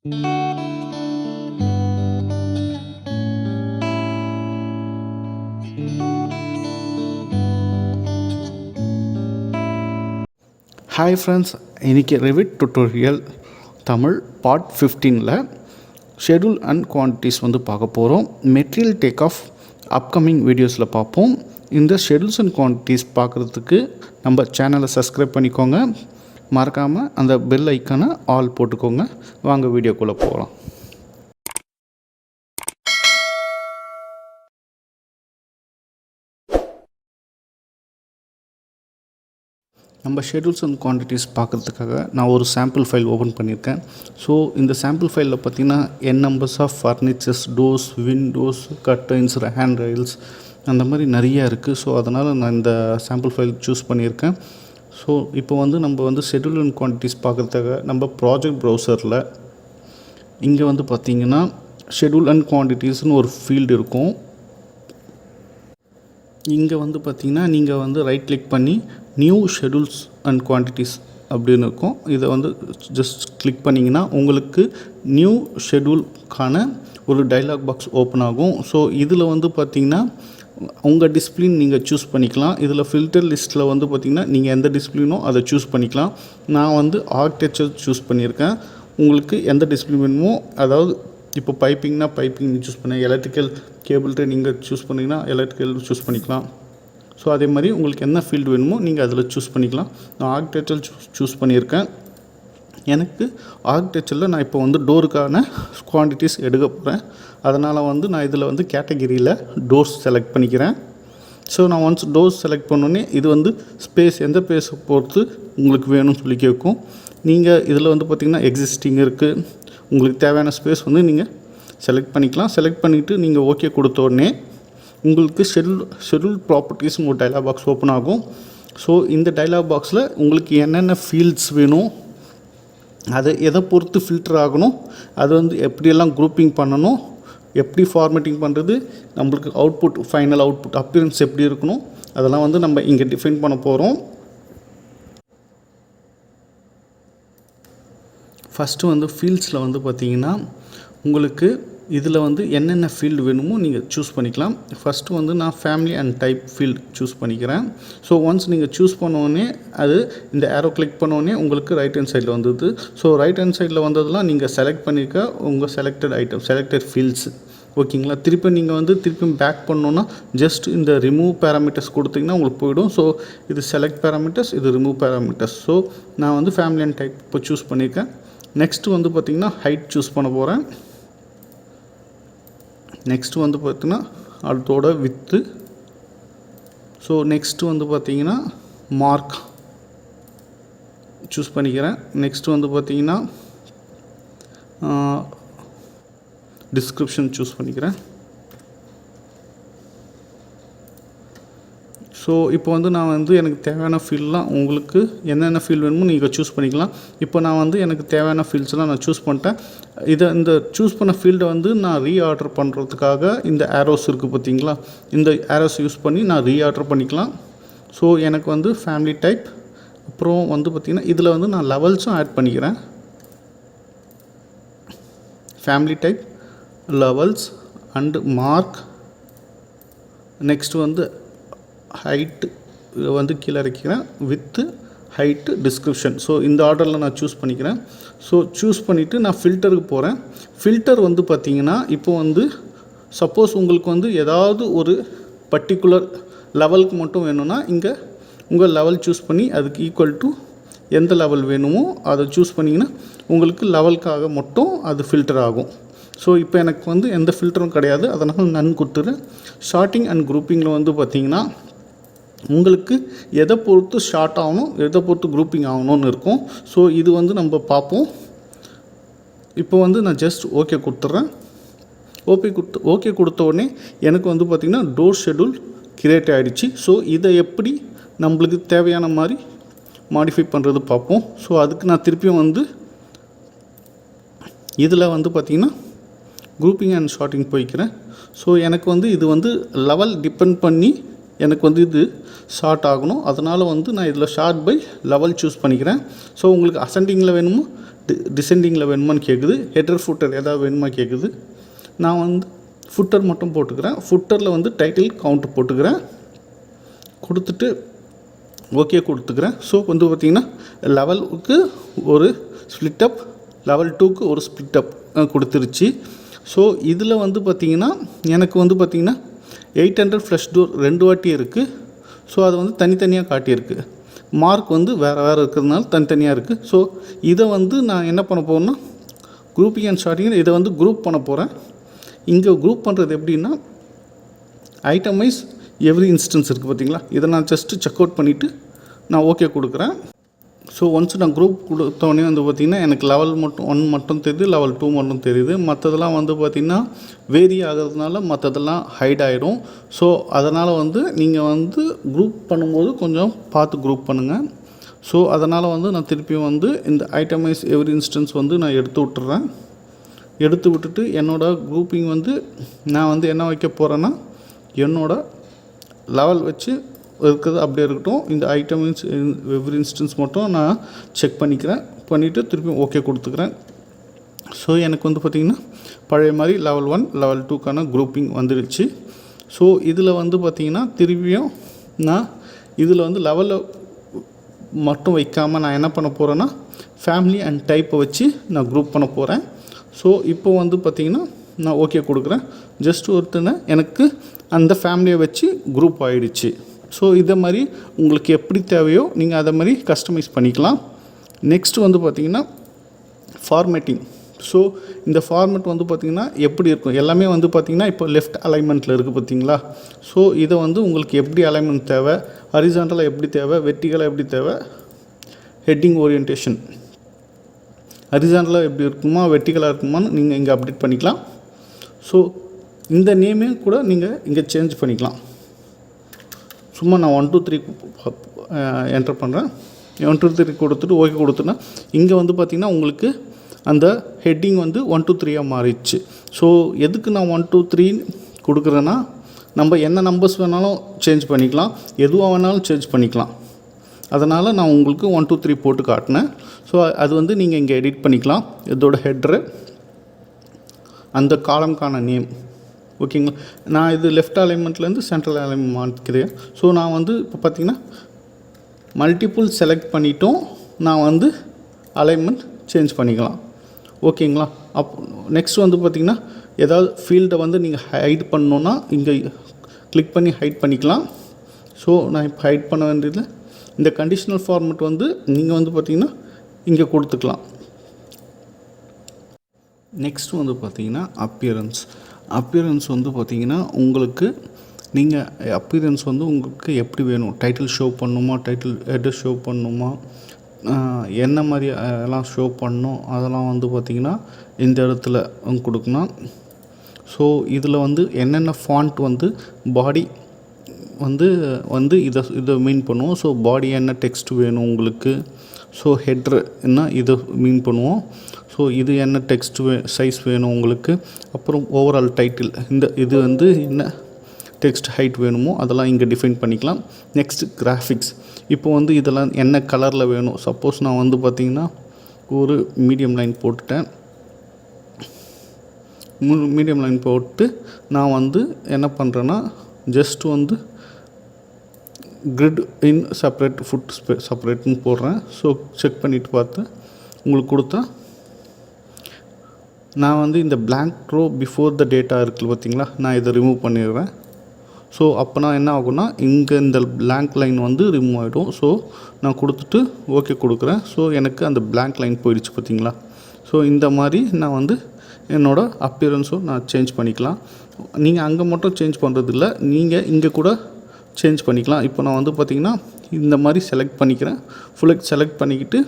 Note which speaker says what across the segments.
Speaker 1: Hi friends, இன்றைக்கி Revit tutorial Tamil part 15ல் schedule and quantities பார்க்க போகிறோம். மெட்டீரியல் டேக் ஆஃப் அப்கமிங் வீடியோஸில் பார்ப்போம். இந்த ஷெட்யூல்ஸ் அண்ட் குவான்டிட்டிஸ் பார்க்குறதுக்கு நம்ம சேனலை சப்ஸ்கிரைப் பண்ணிக்கோங்க. மறக்காமல் அந்த பெல் ஐக்கானை ஆல் போட்டுக்கோங்க. வாங்க வீடியோக்குள்ளே போகலாம். நம்ம ஷெட்யூல்ஸ் அண்ட் குவான்டிட்டிஸ் பார்க்குறதுக்காக நான் ஒரு சாம்பிள் ஃபைல் ஓப்பன் பண்ணியிருக்கேன். ஸோ இந்த சாம்பிள் ஃபைலில் பார்த்திங்கன்னா numbers of furnitures, doors, windows, curtains, hand rails அந்த மாதிரி நிறையா இருக்குது. ஸோ அதனால் நான் இந்த சாம்பிள் ஃபைல் சூஸ் பண்ணியிருக்கேன். ஸோ இப்போ நம்ம ஷெட்யூல் அண்ட் குவான்டிட்டிஸ் பார்க்குறதுக்காக நம்ம ப்ராஜெக்ட் ப்ரௌசரில் இங்கே பார்த்திங்கன்னா ஷெட்யூல் அண்ட் குவான்டிட்டிஸ்னு ஒரு ஃபீல்டு இருக்கும். இங்கே பார்த்திங்கன்னா நீங்கள் ரைட் கிளிக் பண்ணி நியூ ஷெட்யூல்ஸ் அண்ட் குவான்டிட்டிஸ் அப்படின்னு இருக்கும். இதை ஜஸ்ட் கிளிக் பண்ணிங்கன்னா உங்களுக்கு நியூ ஷெட்யூல்கான ஒரு டைலாக் பாக்ஸ் ஓப்பன் ஆகும். ஸோ இதில் பார்த்திங்கன்னா உங்கள் டிசிப்ளின் நீங்கள் சூஸ் பண்ணிக்கலாம். இதில் ஃபில்டர் லிஸ்ட்டில் பார்த்திங்கன்னா நீங்கள் எந்த டிசிப்ளினோ அதை சூஸ் பண்ணிக்கலாம். நான் ஆர்கிடெக்சர் சூஸ் பண்ணியிருக்கேன். உங்களுக்கு எந்த டிசிப்ளின் வேணுமோ, அதாவது இப்போ பைப்பிங்னா பைப்பிங் சூஸ் பண்ணேன், எலக்ட்ரிக்கல் கேபிள் நீங்கள் சூஸ் பண்ணிங்கன்னா எலக்ட்ரிக்கல் சூஸ் பண்ணிக்கலாம். ஸோ அதே மாதிரி உங்களுக்கு என்ன ஃபீல்டு வேணுமோ நீங்கள் அதில் சூஸ் பண்ணிக்கலாம். நான் ஆர்கிடெக்சர் சூஸ் பண்ணியிருக்கேன். எனக்கு ஆர்கிடெக்சரில் நான் இப்போ டோருக்கான குவான்டிட்டிஸ் எடுக்க போகிறேன். அதனால் நான் இதில் கேட்டகிரியில் டோர்ஸ் செலக்ட் பண்ணிக்கிறேன். ஸோ நான் ஒன்ஸ் டோர்ஸ் செலக்ட் பண்ணோன்னே இது ஸ்பேஸ் எந்த ஸ்பேஸை பொறுத்து உங்களுக்கு வேணும்னு சொல்லி கேட்கும். நீங்கள் இதில் பார்த்திங்கன்னா எக்ஸிஸ்டிங் இருக்குது. உங்களுக்கு தேவையான ஸ்பேஸ் நீங்கள் செலக்ட் பண்ணிக்கலாம். செலக்ட் பண்ணிவிட்டு நீங்கள் ஓகே கொடுத்த உடனே உங்களுக்கு ஷெட்யூல் ப்ராப்பர்ட்டிஸ்னு ஒரு டைலாக் பாக்ஸ் ஓப்பன் ஆகும். ஸோ இந்த டைலாக் பாக்ஸில் உங்களுக்கு என்னென்ன ஃபீல்ட்ஸ் வேணும், அதை எதை பொறுத்து ஃபில்டர் ஆகணும், அது எப்படியெல்லாம் குரூப்பிங் பண்ணணும், எப்படி ஃபார்மேட்டிங் பண்ணுறது, நம்மளுக்கு அவுட்புட் ஃபைனல் அவுட்புட் அப்பியரன்ஸ் எப்படி இருக்கணும், அதெல்லாம் நம்ம இங்கே டிஃபைன் பண்ண போகிறோம். ஃபஸ்ட்டு ஃபீல்ட்ஸில் பார்த்திங்கன்னா உங்களுக்கு இதில் என்னென்ன ஃபீல்டு வேணுமோ நீங்கள் சூஸ் பண்ணிக்கலாம். ஃபஸ்ட்டு நான் family and type field choose பண்ணிக்கிறேன். ஸோ ஒன்ஸ் நீங்கள் சூஸ் பண்ணோடனே அது இந்த ஏரோ கிளிக் பண்ணோடனே உங்களுக்கு ரைட் ஹேண்ட் சைடில் வந்தது. ஸோ ரைட் ஹேண்ட் சைடில் வந்ததெல்லாம் நீங்கள் செலக்ட் பண்ணியிருக்க உங்கள் செலக்டட் ஐட்டம், செலக்டட் ஃபீல்ட்ஸ், ஓகேங்களா. திருப்பி நீங்கள் திருப்பி பேக் பண்ணோன்னா ஜஸ்ட் இந்த ரிமூவ் பேராமீட்டர்ஸ் கொடுத்தீங்கன்னா உங்களுக்கு போயிடும். ஸோ இது செலக்ட் பேராமீட்டர்ஸ், இது ரிமூவ் பேராமீட்டர்ஸ். ஸோ நான் ஃபேமிலி அண்ட் டைப் இப்போ சூஸ் பண்ணியிருக்கேன். நெக்ஸ்ட்டு பார்த்திங்கன்னா ஹைட் சூஸ் பண்ண போகிறேன். நெக்ஸ்ட்டு பார்த்திங்கன்னா அதோட வித்து. ஸோ நெக்ஸ்ட்டு பார்த்திங்கன்னா மார்க் சூஸ் பண்ணிக்கிறேன். நெக்ஸ்ட்டு பார்த்திங்கன்னா டிஸ்கிரிப்ஷன் சூஸ் பண்ணிக்கிறேன். ஸோ இப்போ நான் எனக்கு தேவையான ஃபீல்டெலாம் உங்களுக்கு என்னென்ன ஃபீல்டு வேணுமோ நீங்கள் சூஸ் பண்ணிக்கலாம். இப்போ நான் எனக்கு தேவையான ஃபீல்ட்ஸ்லாம் நான் சூஸ் பண்ணிட்டேன். இந்த சூஸ் பண்ண ஃபீல்டை நான் ரீஆர்டர் பண்ணுறதுக்காக இந்த ஆரோஸ் இருக்குது பார்த்திங்களா, இந்த ஆரோஸ் யூஸ் பண்ணி நான் ரீஆர்டர் பண்ணிக்கலாம். ஸோ எனக்கு ஃபேமிலி டைப், அப்புறம் பார்த்திங்கன்னா இதில் நான் லெவல்ஸும் ஆட் பண்ணிக்கிறேன். Family type, levels and mark. Next height கீழே இறக்கிறேன், வித்து, ஹைட்டு, டிஸ்கிரிப்ஷன். ஸோ இந்த ஆர்டரில் நான் சூஸ் பண்ணிக்கிறேன். ஸோ சூஸ் பண்ணிவிட்டு நான் ஃபில்டருக்கு போகிறேன். ஃபில்டர் பார்த்திங்கன்னா இப்போ சப்போஸ் உங்களுக்கு ஏதாவது ஒரு பர்டிகுலர் லெவலுக்கு மட்டும் வேணும்னா இங்கே உங்கள் லெவல் சூஸ் பண்ணி அதுக்கு ஈக்குவல் டு எந்த லெவல் வேணுமோ அதை சூஸ் பண்ணிங்கன்னா உங்களுக்கு லெவலுக்காக மட்டும் அது ஃபில்டர் ஆகும். ஸோ இப்போ எனக்கு எந்த ஃபில்டரும் கிடையாது, அதனால் நன் கொடுத்துறேன். ஷார்ட்டிங் அண்ட் குரூப்பிங்கில் பார்த்திங்கன்னா உங்களுக்கு எதை பொறுத்து ஷார்ட் ஆகணும், எதை பொறுத்து குரூப்பிங் ஆகணும்னு இருக்கும். ஸோ இது நம்ம பார்ப்போம். இப்போ நான் ஜஸ்ட் ஓகே கொடுத்துட்றேன். ஓகே கொடுத்த உடனே எனக்கு பார்த்திங்கன்னா டோர் ஷெட்யூல் கிரியேட் ஆகிடுச்சு. ஸோ இதை எப்படி நம்மளுக்கு தேவையான மாதிரி மாடிஃபை பண்ணுறது பார்ப்போம். ஸோ அதுக்கு நான் திருப்பியும் இதில் பார்த்திங்கன்னா குரூப்பிங் அண்ட் ஷார்ட்டிங் போய்க்கிறேன். ஸோ எனக்கு இது லெவல் டிபெண்ட் பண்ணி எனக்கு இது ஷார்ட் ஆகணும். அதனால் வந்து நான் இதில் ஷார்ட் பை லெவல் சூஸ் பண்ணிக்கிறேன். ஸோ உங்களுக்கு அசெண்டிங்கில் வேணுமோ டிசெண்டிங்கில் வேணுமான்னு கேட்குது. ஹெட்டர் ஃபுட்டர் ஏதாவது வேணுமா கேட்குது. நான் வந்து ஃபுட்டர் மட்டும் போட்டுக்கிறேன். ஃபுட்டரில் வந்து டைட்டில் கவுண்ட் போட்டுக்கிறேன். கொடுத்துட்டு ஓகே கொடுத்துக்கிறேன். ஸோ வந்து பார்த்திங்கன்னா லெவலுக்கு ஒரு ஸ்ப்ளிட்டப், லெவல் 2க்கு ஒரு ஸ்ப்ளிட்டப் கொடுத்துருச்சு. ஸோ இதில் வந்து பார்த்திங்கன்னா எனக்கு வந்து பார்த்திங்கன்னா 800 ஃப்ளஷ் டோர் 2 வாட்டி இருக்குது. ஸோ அது வந்து தனித்தனியாக காட்டியிருக்கு. மார்க் வந்து வேறு இருக்கிறதுனால தனித்தனியாக இருக்குது. ஸோ இதை வந்து நான் என்ன பண்ண போகிறேன்னா குரூப்பிங் அண்ட் ஷார்ட்டிங் இதை வந்து குரூப் பண்ண போகிறேன். இங்கே குரூப் பண்ணுறது எப்படின்னா ஐட்டமைஸ் எவ்ரி இன்ஸ்டன்ஸ் இருக்குது பார்த்திங்களா, இதை நான் ஜஸ்ட்டு செக் அவுட் பண்ணிவிட்டு நான் ஓகே கொடுக்குறேன். ஸோ ஒன்ஸ் நான் குரூப் கொடுத்தோடனே வந்து பார்த்திங்கன்னா எனக்கு லெவல் 1 மட்டும் தெரியுது, லெவல் 2 மட்டும் தெரியுது. மற்றதெல்லாம் வந்து பார்த்திங்கன்னா வேரி ஆகிறதுனால மற்றதெல்லாம் ஹைட் ஆகிடும். ஸோ அதனால் வந்து நீங்கள் வந்து குரூப் பண்ணும்போது கொஞ்சம் பார்த்து குரூப் பண்ணுங்கள். ஸோ அதனால் வந்து நான் திருப்பியும் வந்து இந்த ஐட்டமைஸ் எவ்ரி இன்ஸ்டன்ஸ் வந்து நான் எடுத்து விட்டுறேன். எடுத்து விட்டுட்டு என்னோடய குரூப்பிங் வந்து நான் வந்து என்ன வைக்க போகிறேன்னா என்னோடய லெவல் வச்சு இருக்கிறது அப்படியே இருக்கட்டும். இந்த ஐட்டம் எவ்ரி இன்ஸ்டன்ஸ் மட்டும் நான் செக் பண்ணிவிட்டு திருப்பி ஓகே கொடுத்துக்கிறேன். ஸோ எனக்கு வந்து பார்த்திங்கன்னா பழைய மாதிரி லெவல் 1 லெவல் 2க்கான குரூப்பிங் வந்துடுச்சு. ஸோ இதில் வந்து பார்த்திங்கன்னா திருப்பியும் நான் இதில் வந்து லெவலில் மட்டும் வைக்காமல் நான் என்ன பண்ண போகிறேன்னா ஃபேமிலி அண்ட் டைப்பை வச்சு நான் குரூப் பண்ண போகிறேன். ஸோ இப்போ வந்து பார்த்திங்கன்னா நான் ஓகே கொடுக்குறேன். ஜஸ்ட் ஒருத்தனை எனக்கு அந்த ஃபேமிலியை வச்சு குரூப் ஆகிடுச்சு. ஸோ இதை மாதிரி உங்களுக்கு எப்படி தேவையோ நீங்கள் அதை மாதிரி கஸ்டமைஸ் பண்ணிக்கலாம். நெக்ஸ்ட்டு வந்து பார்த்திங்கன்னா ஃபார்மேட்டிங். ஸோ இந்த ஃபார்மேட் வந்து பார்த்திங்கன்னா எப்படி இருக்கும் எல்லாமே வந்து பார்த்திங்கன்னா இப்போ லெஃப்ட் அலைன்மெண்ட்டில் இருக்குது பார்த்திங்களா. ஸோ இதை வந்து உங்களுக்கு எப்படி அலைன்மெண்ட் தேவை, ஹரிசாண்டலாக எப்படி தேவை, வெர்டிகலாக எப்படி தேவை, ஹெட்டிங் ஓரியன்டேஷன் ஹரிசாண்டலாக எப்படி இருக்குமா வெர்டிகலாக இருக்குமான்னு நீங்கள் இங்கே அப்டேட் பண்ணிக்கலாம். ஸோ இந்த நேமே கூட நீங்கள் இங்கே சேஞ்ச் பண்ணிக்கலாம். சும்மா நான் 1 2 3 என்டர் பண்ணுறேன். 1 2 3 கொடுத்துட்டு ஓகே கொடுத்துனா இங்கே வந்து பார்த்திங்கன்னா உங்களுக்கு அந்த ஹெட்டிங் வந்து 1 2 3 மாறிடுச்சு. ஸோ எதுக்கு நான் 1 2 3 கொடுக்குறேன்னா நம்ம என்ன நம்பர்ஸ் வேணாலும் சேஞ்ச் பண்ணிக்கலாம், எதுவாக வேணாலும் சேஞ்ச் பண்ணிக்கலாம். அதனால் நான் உங்களுக்கு 1 2 3 போட்டு காட்டினேன். ஸோ அது வந்து நீங்கள் இங்கே எடிட் பண்ணிக்கலாம். இதோட ஹெட்ரு அந்த காலம்கான நேம் ஓகேங்களா. நான் இது லெஃப்ட் அலைன்மெண்ட்லேருந்து சென்ட்ரல் அலைன்மெண்ட் மாற்றிக்கிறேன். ஸோ நான் வந்து இப்போ பார்த்திங்கன்னா மல்டிப்புள் செலக்ட் பண்ணிட்டோம். நான் வந்து அலைன்மெண்ட் சேஞ்ச் பண்ணிக்கலாம் ஓகேங்களா. நெக்ஸ்ட் வந்து பார்த்திங்கன்னா ஏதாவது ஃபீல்டை வந்து நீங்கள் ஹைட் பண்ணணுன்னா இங்கே கிளிக் பண்ணி ஹைட் பண்ணிக்கலாம். ஸோ நான் இப்போ ஹைட் பண்ண வேண்டியதில்லை. இந்த கண்டிஷனல் ஃபார்மேட் வந்து நீங்கள் வந்து பார்த்திங்கன்னா இங்கே கொடுத்துக்கலாம். நெக்ஸ்ட் வந்து பார்த்திங்கன்னா அப்பியரன்ஸ் வந்து பார்த்திங்கன்னா உங்களுக்கு நீங்கள் அப்பியரன்ஸ் வந்து உங்களுக்கு எப்படி வேணும், டைட்டில் ஷோ பண்ணணுமா, டைட்டில் ஹெட்டர் ஷோ பண்ணணுமா, என்ன மாதிரி எல்லாம் ஷோ பண்ணணும் அதெல்லாம் வந்து பார்த்திங்கன்னா இந்த இடத்துல கொடுக்கலாம். ஸோ இதில் வந்து என்னென்ன ஃபாண்ட் வந்து பாடி வந்து இதை மீன் பண்ணுவோம். ஸோ பாடி என்ன டெக்ஸ்ட் வேணும் உங்களுக்கு, ஸோ ஹெட்ரு என்ன இதை மீன் பண்ணுவோம். ஸோ இது என்ன டெக்ஸ்ட் சைஸ் வேணும் உங்களுக்கு, அப்புறம் ஓவரால் டைட்டில் இது வந்து என்ன டெக்ஸ்ட் ஹைட் வேணுமோ அதெல்லாம் இங்கே டிஃபைன் பண்ணிக்கலாம். Next graphics. இப்போ வந்து இதெல்லாம் என்ன கலரில் வேணும். சப்போஸ் நான் வந்து பார்த்திங்கன்னா ஒரு மீடியம் லைன் போட்டுட்டேன். மீடியம் லைன் போட்டு நான் வந்து என்ன பண்ணுறேன்னா ஜஸ்ட் வந்து கிரிட் இன் செப்பரேட் ஃபுட் செப்பரேட்னு போடுறேன். ஸோ செக் பண்ணிவிட்டு பார்த்து உங்களுக்கு கொடுத்தா நான் வந்து இந்த blank row before the data இருக்குது பார்த்திங்களா, நான் இதை ரிமூவ் பண்ணிடுறேன். ஸோ அப்போனா என்ன ஆகும்னா இங்கே இந்த பிளாங்க் லைன் வந்து ரிமூவ் ஆகிடும். ஸோ நான் கொடுத்துட்டு ஓகே கொடுக்குறேன். ஸோ எனக்கு அந்த பிளாங்க் லைன் போயிடுச்சு பார்த்திங்களா. ஸோ இந்த மாதிரி நான் வந்து என்னோடய அப்பியரன்ஸும் நான் சேஞ்ச் பண்ணிக்கலாம். நீங்கள் அங்கே மட்டும் சேஞ்ச் பண்ணுறதில்ல, நீங்கள் இங்கே கூட சேஞ்ச் பண்ணிக்கலாம். இப்போ நான் வந்து பார்த்திங்கன்னா இந்த மாதிரி செலக்ட் பண்ணிக்கிறேன். செலக்ட் பண்ணிக்கிட்டு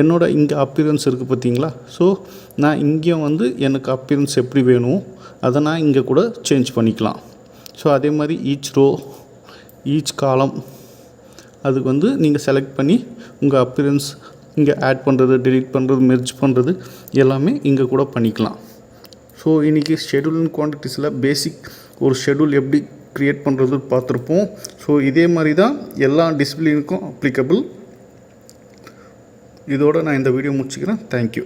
Speaker 1: என்னோட இங்கே அப்பியரன்ஸ் இருக்குது பார்த்திங்களா. ஸோ நான் இங்கேயும் வந்து எனக்கு அப்பியரன்ஸ் எப்படி வேணும் அதை நான் இங்கே கூட சேஞ்ச் பண்ணிக்கலாம். ஸோ அதே மாதிரி ஈச் ரோ ஈச் காலம் அதுக்கு வந்து நீங்கள் செலக்ட் பண்ணி உங்கள் அப்பியரன்ஸ் இங்கே ஆட் பண்ணுறது, டெலீட் பண்ணுறது, மெர்ஜ் பண்ணுறது எல்லாமே இங்கே கூட பண்ணிக்கலாம். ஸோ இன்றைக்கி ஷெடியூல் அண்ட் குவான்டிட்டிஸில் பேசிக் ஒரு ஷெடியூல் எப்படி க்ரியேட் பண்ணுறது பார்த்துருப்போம். ஸோ இதே மாதிரி தான் எல்லா டிசிப்ளினுக்கும் அப்ளிகபிள். இதோடு நான் இந்த வீடியோ முடிச்சுக்கிறேன். தேங்க்யூ.